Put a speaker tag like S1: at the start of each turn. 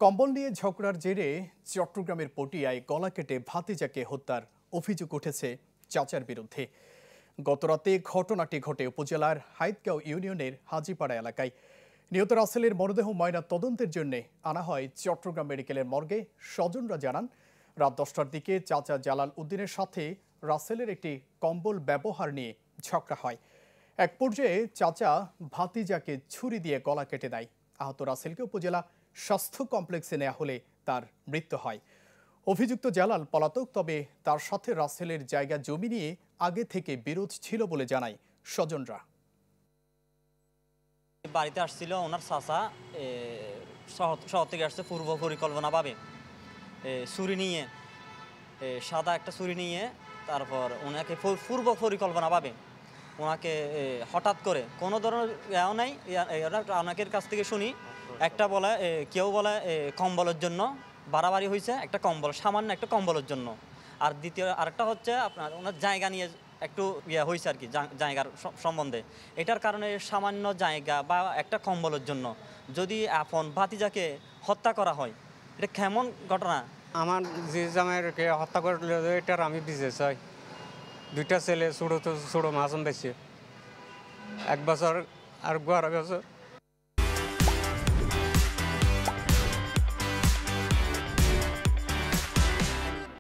S1: কম্বল নিয়ে ঝগড়ার জেরে চট্টগ্রামের পটিয়ায় গলা কেটে ভাতিজাকে হত্যার অভিযোগ উঠেছে চাচার বিরুদ্ধে। গতরাতে ঘটনাটি ঘটে উপজেলার হাইতগাঁও ইউনিয়নের হাজীপাড়া এলাকায়। নিহত রাসেলের মরদেহ ময়না তদন্তের জন্য আনা হয় চট্টগ্রাম মেডিকেলের মর্গে। স্বজনরা জানান, রাত 10টার দিকে চাচা জালাল উদ্দিনের সাথে রাসেলের একটি কম্বল ব্যবহার নিয়ে ঝগড়া হয়। এক পর্যায়ে চাচা ভাতিজাকে ছুরি দিয়ে গলা কেটে দেয়। আহত রাসেলকে উপজেলা স্বাস্থ্য কমপ্লেক্সে নেওয়া হলে তার মৃত্যু হয়। অভিযুক্ত জালাল পলাতক, তবে তার সাথে রাসেলের জায়গা জমি নিয়ে আগে থেকে বিরোধ ছিল বলে জানায় স্বজনরা।
S2: বাড়িতে আসছিল ওনার চাচা, শহর থেকে আসছে পূর্ব পরিকল্পনাভাবে ছুরি নিয়ে, সাদা একটা ছুরি নিয়ে, তারপর ওনাকে পূর্ব পরিকল্পনাভাবে ওনাকে হঠাৎ করে কোনো ধরনের ইয়েও নাই। অনেকের কাছ থেকে শুনি, একটা বলে কেউ বলে কম্বলের জন্য বাড়াবাড়ি হয়েছে, একটা কম্বল, সামান্য একটা কম্বলের জন্য। আর দ্বিতীয় আরেকটা হচ্ছে আপনার ওনার জায়গা নিয়ে একটু ইয়ে হয়েছে আর কি, জায়গার সম্বন্ধে। এটার কারণে সামান্য জায়গা বা একটা কম্বলের জন্য যদি আপন ভাতিজাকে হত্যা করা হয়, এটা কেমন ঘটনা।
S3: আমার যে জামাইকে হত্যা করলে এটার আমি বুঝতে চাই। দুইটা ছেলে ছোটো মাসুম বেশি, 1 বছর আর 12 বছর।